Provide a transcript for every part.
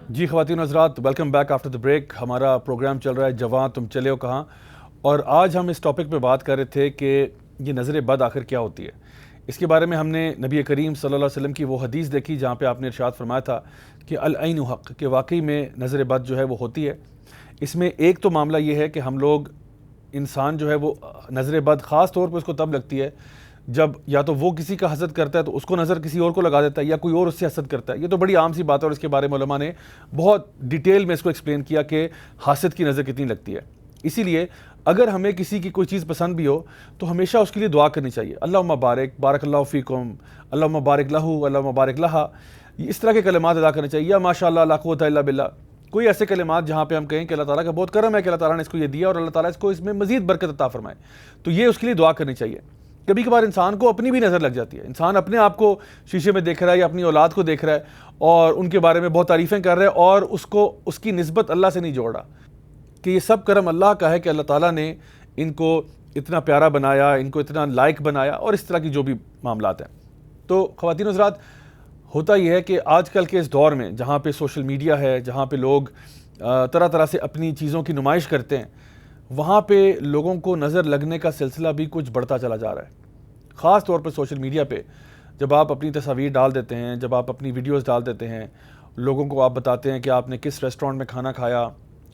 جی خواتین و حضرات، welcome back after the break. ہمارا پروگرام چل رہا ہے جوان تم چلے ہو کہاں، اور آج ہم اس ٹاپک پہ بات کر رہے تھے کہ یہ نظر بد آخر کیا ہوتی ہے. اس کے بارے میں ہم نے نبی کریم صلی اللہ علیہ وسلم کی وہ حدیث دیکھی جہاں پہ آپ نے ارشاد فرمایا تھا کہ العین حق، کہ واقعی میں نظر بد جو ہے وہ ہوتی ہے. اس میں ایک تو معاملہ یہ ہے کہ ہم لوگ انسان جو ہے وہ نظر بد خاص طور پہ اس کو تب لگتی ہے جب یا تو وہ کسی کا حسد کرتا ہے تو اس کو نظر کسی اور کو لگا دیتا ہے، یا کوئی اور اس سے حسد کرتا ہے. یہ تو بڑی عام سی بات ہے اور اس کے بارے میں علماء نے بہت ڈیٹیل میں اس کو ایکسپلین کیا کہ حاسد کی نظر کتنی لگتی ہے. اسی لیے اگر ہمیں کسی کی کوئی چیز پسند بھی ہو تو ہمیشہ اس کے لیے دعا کرنی چاہیے. اللہم بارک، بارک اللہ فیکم، اللہم بارک لہو، اللہم بارک لہا. اس طرح کے کلمات ادا کرنے چاہیے، یا ماشاء اللہ لا قوت الا باللہ. کوئی ایسے کلمات جہاں پہ ہم کہیں کہ اللہ تعالیٰ کا بہت کرم ہے کہ اللہ تعالیٰ نے اس کو یہ دیا اور اللہ تعالیٰ اس کو اس میں مزید برکت عطا فرمائے، تو یہ اس کے لیے دعا کرنی چاہیے. کبھی کبھار انسان کو اپنی بھی نظر لگ جاتی ہے، انسان اپنے آپ کو شیشے میں دیکھ رہا ہے یا اپنی اولاد کو دیکھ رہا ہے اور ان کے بارے میں بہت تعریفیں کر رہا ہے اور اس کی نسبت اللہ سے نہیں جوڑ رہا کہ یہ سب کرم اللہ کا ہے کہ اللہ تعالیٰ نے ان کو اتنا پیارا بنایا، ان کو اتنا لائق بنایا، اور اس طرح کی جو بھی معاملات ہیں. تو خواتین و حضرات، ہوتا یہ ہے کہ آج کل کے اس دور میں جہاں پہ سوشل میڈیا ہے، جہاں پہ لوگ طرح طرح سے اپنی چیزوں کی نمائش کرتے ہیں، وہاں پہ لوگوں کو نظر لگنے کا سلسلہ بھی کچھ بڑھتا چلا جا رہا ہے. خاص طور پہ سوشل میڈیا پہ جب آپ اپنی تصاویر ڈال دیتے ہیں، جب آپ اپنی ویڈیوز ڈال دیتے ہیں، لوگوں کو آپ بتاتے ہیں کہ آپ نے کس ریسٹورینٹ میں کھانا کھایا،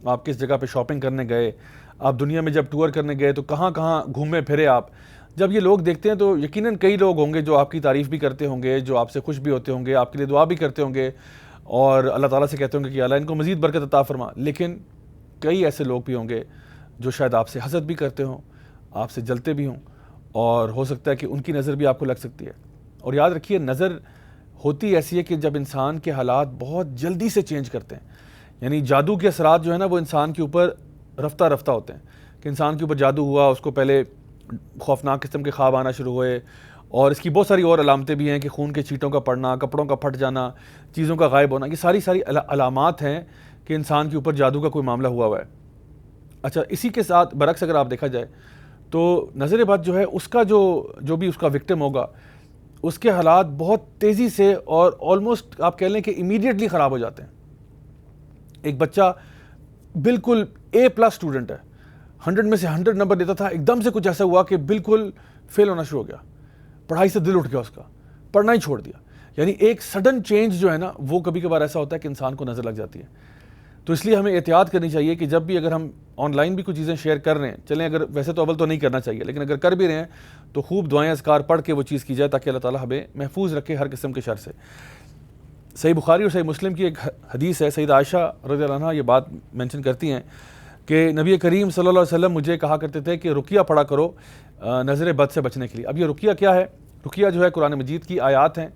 آپ کس جگہ پہ شاپنگ کرنے گئے، آپ دنیا میں جب ٹور کرنے گئے تو کہاں کہاں گھومے پھرے آپ. جب یہ لوگ دیکھتے ہیں تو یقیناً کئی لوگ ہوں گے جو آپ کی تعریف بھی کرتے ہوں گے، جو آپ سے خوش بھی ہوتے ہوں گے، آپ کے لیے دعا بھی کرتے ہوں گے اور اللہ تعالیٰ سے کہتے ہوں گے کہ اللہ ان کو مزید برکت عطا فرما. لیکن کئی ایسے لوگ بھی ہوں گے جو شاید آپ سے حسد بھی کرتے ہوں، آپ سے جلتے بھی ہوں، اور ہو سکتا ہے کہ ان کی نظر بھی آپ کو لگ سکتی ہے. اور یاد رکھیے، نظر ہوتی ایسی ہے کہ جب انسان کے حالات بہت جلدی سے چینج کرتے ہیں، یعنی جادو کے اثرات جو ہے نا وہ انسان کے اوپر رفتہ رفتہ ہوتے ہیں کہ انسان کے اوپر جادو ہوا، اس کو پہلے خوفناک قسم کے خواب آنا شروع ہوئے، اور اس کی بہت ساری اور علامتیں بھی ہیں کہ خون کے چھینٹوں کا پڑنا، کپڑوں کا پھٹ جانا، چیزوں کا غائب ہونا. یہ ساری علامات ہیں کہ انسان کے اوپر جادو کا کوئی معاملہ ہوا ہوا ہے. اچھا، اسی کے ساتھ برعکس اگر آپ دیکھا جائے تو نظر بد جو ہے اس کا جو بھی اس کا وکٹم ہوگا، اس کے حالات بہت تیزی سے اور آلموسٹ آپ کہہ لیں کہ امیڈیٹلی خراب ہو جاتے ہیں. ایک بچہ بالکل A+ اسٹوڈنٹ ہے، 100 میں سے 100 نمبر دیتا تھا، ایک دم سے کچھ ایسا ہوا کہ بالکل فیل ہونا شروع ہو گیا، پڑھائی سے دل اٹھ گیا، اس کا پڑھنا ہی چھوڑ دیا. یعنی ایک سڈن چینج جو ہے نا وہ کبھی کبھار ایسا ہوتا ہے کہ انسان کو نظر لگ جاتی ہے. تو اس لیے ہمیں احتیاط کرنی چاہیے کہ جب بھی اگر ہم آن لائن بھی کچھ چیزیں شیئر کر رہے ہیں، چلیں اگر ویسے تو اول تو نہیں کرنا چاہیے، لیکن اگر کر بھی رہے ہیں تو خوب دعائیں اذکار پڑھ کے وہ چیز کی جائے تاکہ اللہ تعالیٰ ہمیں محفوظ رکھے ہر قسم کے شر سے. صحیح بخاری اور صحیح مسلم کی ایک حدیث ہے، سیدہ عائشہ رضی اللہ عنہا یہ بات مینشن کرتی ہیں کہ نبی کریم صلی اللہ علیہ وسلم مجھے کہا کرتے تھے کہ رقیہ پڑھا کرو نظر بد سے بچنے کے لیے. اب یہ رقیہ کیا ہے؟ رقیہ جو ہے قرآن مجید کی آیات ہیں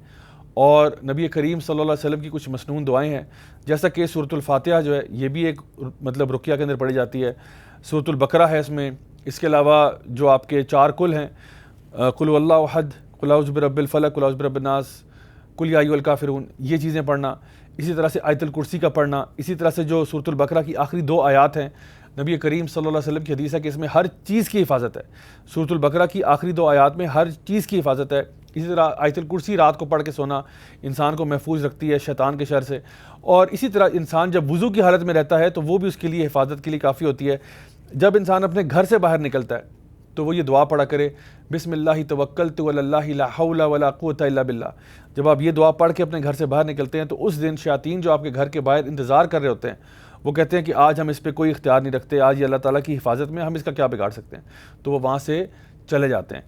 اور نبی کریم صلی اللہ علیہ وسلم کی کچھ مسنون دعائیں ہیں، جیسا کہ سورۃ الفاتحہ جو ہے یہ بھی ایک رقیہ کے اندر پڑھی جاتی ہے. سورۃ البقرہ ہے اس میں. اس کے علاوہ جو آپ کے 4 کل ہیں، قل هو اللہ احد، قل اعوذ برب الفلق، قل اعوذ برب الناس، قل یا ایھا الکافرون، یہ چیزیں پڑھنا. اسی طرح سے آیت الکرسی کا پڑھنا. اسی طرح سے جو سورۃ البقرہ کی آخری 2 آیات ہیں، نبی کریم صلی اللہ علیہ وسلم کی حدیث ہے کہ اس میں ہر چیز کی حفاظت ہے. سورۃ البقرہ کی آخری 2 آیات میں ہر چیز کی حفاظت ہے. اسی طرح آیت الکرسی رات کو پڑھ کے سونا انسان کو محفوظ رکھتی ہے شیطان کے شر سے. اور اسی طرح انسان جب وضو کی حالت میں رہتا ہے تو وہ بھی اس کے لیے حفاظت کے لیے کافی ہوتی ہے. جب انسان اپنے گھر سے باہر نکلتا ہے تو وہ یہ دعا پڑھا کرے، بسم اللہ توکلت علی اللہ لا حول ولا قوت الا باللہ. جب آپ یہ دعا پڑھ کے اپنے گھر سے باہر نکلتے ہیں تو اس دن شیاطین جو آپ کے گھر کے باہر انتظار کر رہے ہوتے ہیں وہ کہتے ہیں کہ آج ہم اس پہ کوئی اختیار نہیں رکھتے، آج یہ اللہ تعالیٰ کی حفاظت میں، ہم اس کا کیا بگاڑ سکتے ہیں، تو وہ وہاں سے چلے جاتے ہیں.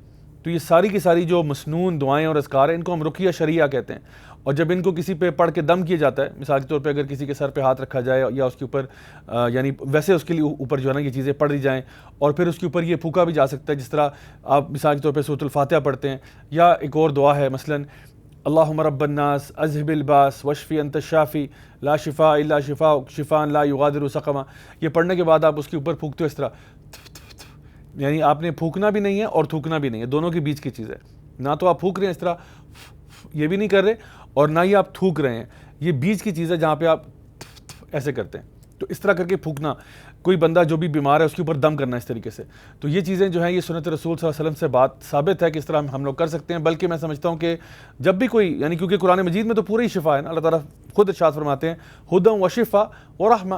تو یہ ساری کی ساری جو مسنون دعائیں اور اذکار ہیں ان کو ہم رقیہ شرعیہ کہتے ہیں. اور جب ان کو کسی پہ پڑھ کے دم کیا جاتا ہے، مثال کے طور پہ اگر کسی کے سر پہ ہاتھ رکھا جائے یا اس کے اوپر یعنی ویسے اس کے لیے اوپر جو ہے نا یہ چیزیں پڑھ دی جائیں اور پھر اس کے اوپر یہ پھونکا بھی جا سکتا ہے، جس طرح آپ مثال کے طور پہ سورۃ الفاتحہ پڑھتے ہیں. یا ایک اور دعا ہے مثلا اللہم رب الناس اذھب الباس واشفی انت الشافی لا شفاء الا شفاءک شفاء لا یغادر سقما. یہ پڑھنے کے بعد آپ اس کے اوپر پھونکتے ہو اس طرح، یعنی آپ نے پھونکنا بھی نہیں ہے اور تھوکنا بھی نہیں ہے، دونوں کے بیچ کی چیز ہے. نہ تو آپ پھونک رہے ہیں اس طرح یہ بھی نہیں کر رہے اور نہ ہی آپ تھوک رہے ہیں، یہ بیچ کی چیز ہے جہاں پہ آپ ایسے کرتے ہیں. تو اس طرح کر کے پھونکنا، کوئی بندہ جو بھی بیمار ہے اس کے اوپر دم کرنا اس طریقے سے، تو یہ چیزیں جو ہیں یہ سنت رسول صلی اللہ علیہ وسلم سے بات ثابت ہے کہ اس طرح ہم لوگ کر سکتے ہیں. بلکہ میں سمجھتا ہوں کہ جب بھی کوئی، یعنی کیونکہ قرآن مجید میں تو پوری شفا ہے نا، اللہ تعالیٰ خود ارشاد فرماتے ہیں ہدی و شفا و رحمہ،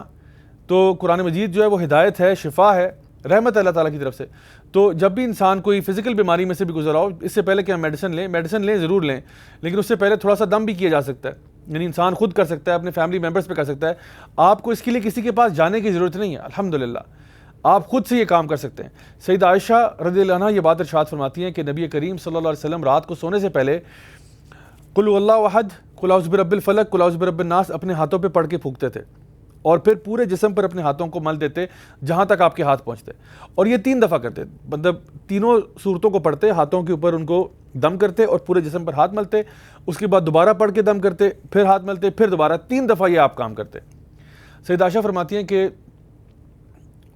تو قرآن مجید جو ہے وہ ہدایت ہے، شفا ہے، رحمت ہے اللہ تعالیٰ کی طرف سے. تو جب بھی انسان کوئی فزیکل بیماری میں سے بھی گزرا ہو، اس سے پہلے کہ ہم میڈیسن لیں ضرور لیں، لیکن اس سے پہلے تھوڑا سا دم بھی کیا جا سکتا ہے، یعنی انسان خود کر سکتا ہے، اپنے فیملی ممبرس پہ کر سکتا ہے. آپ کو اس کے لیے کسی کے پاس جانے کی ضرورت نہیں ہے، الحمدللہ آپ خود سے یہ کام کر سکتے ہیں. سیدہ عائشہ رضی اللہ عنہا یہ بات ارشاد فرماتی ہیں کہ نبی کریم صلی اللہ علیہ وسلم رات کو سونے سے پہلے قل واللہ احد، قل اعوذ برب الفلق، قل اعوذ برب الناس اپنے ہاتھوں پہ پڑھ کے پھونکتے تھے، اور پھر پورے جسم پر اپنے ہاتھوں کو مل دیتے جہاں تک آپ کے ہاتھ پہنچتے، اور یہ 3 دفعہ کرتے، مطلب تینوں صورتوں کو پڑھتے، ہاتھوں کے اوپر ان کو دم کرتے اور پورے جسم پر ہاتھ ملتے، اس کے بعد دوبارہ پڑھ کے دم کرتے، پھر ہاتھ ملتے، پھر دوبارہ 3 دفعہ یہ آپ کام کرتے. سیدہ عائشہ فرماتی ہیں کہ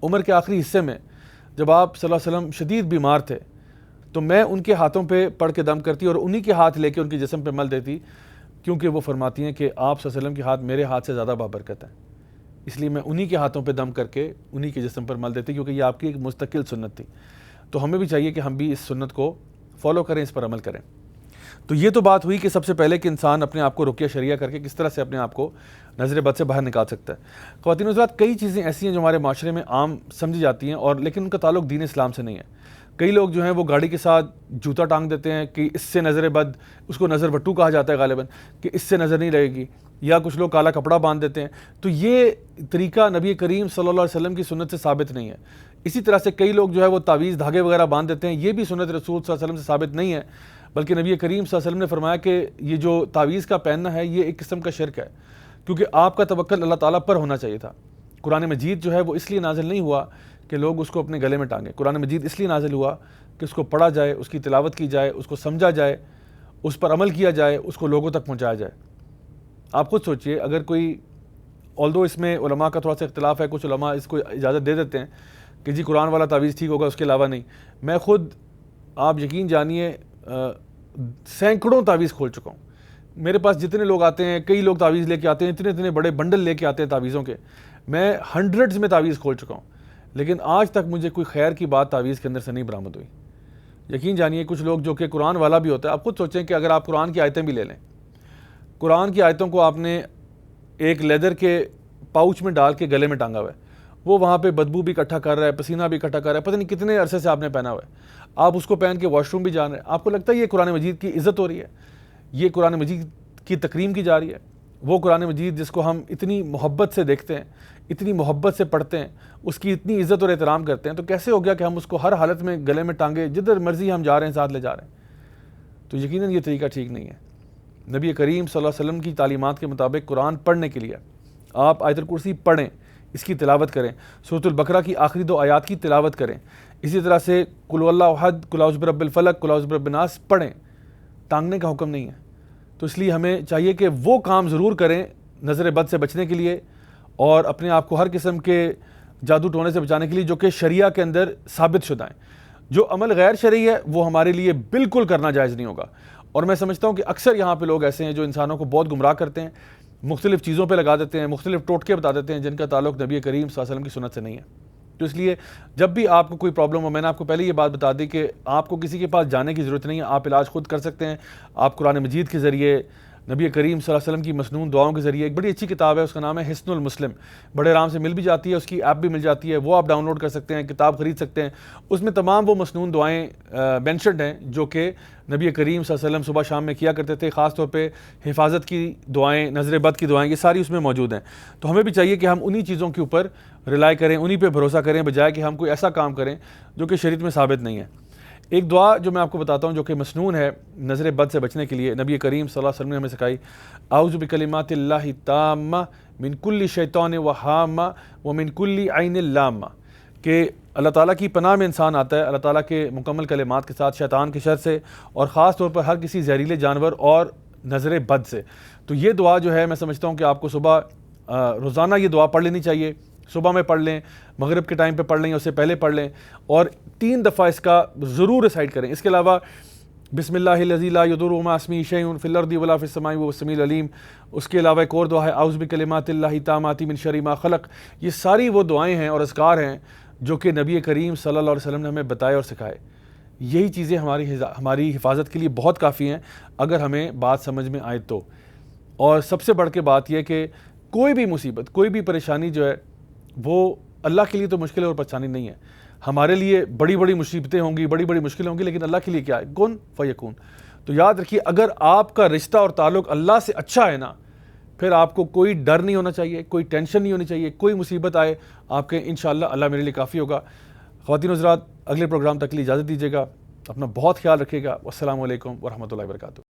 عمر کے آخری حصے میں جب آپ صلی اللہ علیہ وسلم شدید بیمار تھے تو میں ان کے ہاتھوں پہ پڑھ کے دم کرتی اور انہی کے ہاتھ لے کے ان کے جسم پہ مل دیتی، کیونکہ وہ فرماتی ہیں کہ آپ صلی اللہ علیہ وسلم کے ہاتھ میرے ہاتھ سے زیادہ بابرکت ہیں، اس لیے میں انہی کے ہاتھوں پہ دم کر کے انہی کے جسم پر مل دیتی، کیونکہ یہ آپ کی ایک مستقل سنت تھی. تو ہمیں بھی چاہیے کہ ہم بھی اس سنت کو فالو کریں، اس پر عمل کریں. تو یہ تو بات ہوئی کہ سب سے پہلے کہ انسان اپنے آپ کو رقیہ شریعہ کر کے کس طرح سے اپنے آپ کو نظر بد سے باہر نکال سکتا ہے. خواتین و حضرات، کئی چیزیں ایسی ہیں جو ہمارے معاشرے میں عام سمجھی جاتی ہیں اور لیکن ان کا تعلق دین اسلام سے نہیں ہے. کئی لوگ جو ہیں وہ گاڑی کے ساتھ جوتا ٹانگ دیتے ہیں کہ اس سے نظر بد، اس کو نظر بٹو کہا جاتا ہے غالباً، کہ اس سے نظر نہیں لگے گی، یا کچھ لوگ کالا کپڑا باندھ دیتے ہیں. تو یہ طریقہ نبی کریم صلی اللہ علیہ وسلم کی سنت سے ثابت نہیں ہے. اسی طرح سے کئی لوگ جو ہے وہ تعویذ دھاگے وغیرہ باندھ دیتے ہیں، یہ بھی سنت رسول صلی اللہ علیہ وسلم سے ثابت نہیں ہے، بلکہ نبی کریم صلی اللہ علیہ وسلم نے فرمایا کہ یہ جو تعویذ کا پہننا ہے یہ ایک قسم کا شرک ہے، کیونکہ آپ کا توکل اللہ تعالیٰ پر ہونا چاہیے تھا. قرآن مجید جو ہے وہ اس لیے نازل نہیں ہوا کہ لوگ اس کو اپنے گلے میں ٹانگیں. قرآن مجید اس لیے نازل ہوا کہ اس کو پڑھا جائے، اس کی تلاوت کی جائے، اس کو سمجھا جائے، اس پر عمل کیا جائے، اس کو لوگوں تک پہنچایا جائے. آپ خود سوچئے، اگر کوئی، although اس میں علماء کا تھوڑا سا اختلاف ہے، کچھ علماء اس کو اجازت دے دیتے ہیں کہ جی قرآن والا تعویذ ٹھیک ہوگا، اس کے علاوہ نہیں. میں خود، آپ یقین جانیے، سینکڑوں تعویذ کھول چکا ہوں. میرے پاس جتنے لوگ آتے ہیں، کئی لوگ تعویذ لے کے آتے ہیں، اتنے بڑے بنڈل لے کے آتے ہیں تعویذوں کے، میں ہنڈریڈز میں تعویذ کھول چکا ہوں، لیکن آج تک مجھے کوئی خیر کی بات تعویذ کے اندر سے نہیں برآمد ہوئی. یقین جانیے کچھ لوگ جو کہ قرآن والا بھی ہوتا ہے، آپ خود سوچیں کہ اگر آپ قرآن کی آیتیں بھی لے لیں، قرآن کی آیتوں کو آپ نے ایک لیدر کے پاؤچ میں ڈال کے گلے میں ٹانگا ہوا ہے، وہ وہاں پہ بدبو بھی اکٹھا کر رہا ہے، پسینہ بھی اکٹھا کر رہا ہے، پتہ نہیں کتنے عرصے سے آپ نے پہنا ہوا ہے، آپ اس کو پہن کے واش روم بھی جا رہے ہیں. آپ کو لگتا ہے یہ قرآن مجید کی عزت ہو رہی ہے، یہ قرآن مجید کی تکریم کی جا رہی ہے؟ وہ قرآن مجید جس کو ہم اتنی محبت سے دیکھتے ہیں، اتنی محبت سے پڑھتے ہیں، اس کی اتنی عزت اور احترام کرتے ہیں، تو کیسے ہو گیا کہ ہم اس کو ہر حالت میں گلے میں ٹانگے، جدھر مرضی ہم جا رہے ہیں ساتھ لے جا رہے ہیں؟ تو یقیناً یہ طریقہ ٹھیک نہیں ہے. نبی کریم صلی اللہ علیہ وسلم کی تعلیمات کے مطابق قرآن پڑھنے کے لیے آپ آیت الکرسی پڑھیں، اس کی تلاوت کریں، سورۃ البقرہ کی آخری 2 آیات کی تلاوت کریں، اسی طرح سے قل واللہ احد، قل اعوذ برب الفلق، قل اعوذ برب الناس پڑھیں. ٹانگنے کا حکم نہیں ہے. تو اس لیے ہمیں چاہیے کہ وہ کام ضرور کریں نظر بد سے بچنے کے لیے اور اپنے آپ کو ہر قسم کے جادو ٹونے سے بچانے کے لیے، جو کہ شریعہ کے اندر ثابت شدہ ہیں. جو عمل غیر شرعی ہے وہ ہمارے لیے بالکل کرنا جائز نہیں ہوگا. اور میں سمجھتا ہوں کہ اکثر یہاں پہ لوگ ایسے ہیں جو انسانوں کو بہت گمراہ کرتے ہیں، مختلف چیزوں پہ لگا دیتے ہیں، مختلف ٹوٹکے بتا دیتے ہیں جن کا تعلق نبی کریم صلی اللہ علیہ وسلم کی سنت سے نہیں ہے. تو اس لیے جب بھی آپ کو کوئی پرابلم ہو، میں نے آپ کو پہلے یہ بات بتا دی کہ آپ کو کسی کے پاس جانے کی ضرورت نہیں ہے، آپ علاج خود کر سکتے ہیں. آپ قرآن مجید کے ذریعے، نبی کریم صلی اللہ علیہ وسلم کی مسنون دعاؤں کے ذریعے، ایک بڑی اچھی کتاب ہے، اس کا نام ہے حصن المسلم، بڑے آرام سے مل بھی جاتی ہے، اس کی ایپ بھی مل جاتی ہے، وہ آپ ڈاؤن لوڈ کر سکتے ہیں، کتاب خرید سکتے ہیں. اس میں تمام وہ مسنون دعائیں مینشنڈ ہیں جو کہ نبی کریم صلی اللہ علیہ وسلم صبح شام میں کیا کرتے تھے، خاص طور پہ حفاظت کی دعائیں، نظر بد کی دعائیں، یہ ساری اس میں موجود ہیں. تو ہمیں بھی چاہیے کہ ہم انہی چیزوں کے اوپر ریلائی کریں، انہی پہ بھروسہ کریں، بجائے کہ ہم کوئی ایسا کام کریں جو کہ شریعت میں ثابت نہیں ہے. ایک دعا جو میں آپ کو بتاتا ہوں جو کہ مسنون ہے نظر بد سے بچنے کے لیے، نبی کریم صلی اللہ علیہ وسلم نے ہمیں سکھائی، اعوذ بکلمات اللہ التامہ من کل شیطان وہامہ ومن کل عین لامہ، کہ اللہ تعالیٰ کی پناہ میں انسان آتا ہے، اللہ تعالیٰ کے مکمل کلمات کے ساتھ، شیطان کے شر سے اور خاص طور پر ہر کسی زہریلے جانور اور نظر بد سے. تو یہ دعا جو ہے میں سمجھتا ہوں کہ آپ کو صبح روزانہ یہ دعا پڑھ لینی چاہیے. صبح میں پڑھ لیں، مغرب کے ٹائم پہ پڑھ لیں، اس سے پہلے پڑھ لیں، اور 3 دفعہ اس کا ضرور ریسائٹ کریں. اس کے علاوہ بسم اللہ الذی لا یضر مع اسمہ شیء فی الارض ولا فی السماء وهو السمیع العلیم. اس کے علاوہ ایک اور دعا ہے اعوذ بکلمات اللہ التامات من شر ما خلق. یہ ساری وہ دعائیں ہیں اور اذکار ہیں جو کہ نبی کریم صلی اللہ علیہ وسلم نے ہمیں بتائے اور سکھائے. یہی چیزیں ہماری حفاظت کے لیے بہت کافی ہیں اگر ہمیں بات سمجھ میں آئے تو. اور سب سے بڑھ کے بات یہ کہ کوئی بھی مصیبت، کوئی بھی پریشانی جو ہے وہ اللہ کے لیے تو مشکل اور پریشانی نہیں ہے. ہمارے لیے بڑی بڑی مصیبتیں ہوں گی، بڑی بڑی مشکلیں ہوں گی، لیکن اللہ کے لیے کیا ہے؟ کن فیکون. تو یاد رکھیے اگر آپ کا رشتہ اور تعلق اللہ سے اچھا ہے نا، پھر آپ کو کوئی ڈر نہیں ہونا چاہیے، کوئی ٹینشن نہیں ہونی چاہیے. کوئی مصیبت آئے آپ کے انشاءاللہ اللہ میرے لیے کافی ہوگا. خواتین و حضرات، اگلے پروگرام تک کے لیے اجازت دیجیے گا. اپنا بہت خیال رکھیے گا. والسلام علیکم ورحمۃ اللہ وبرکاتہ.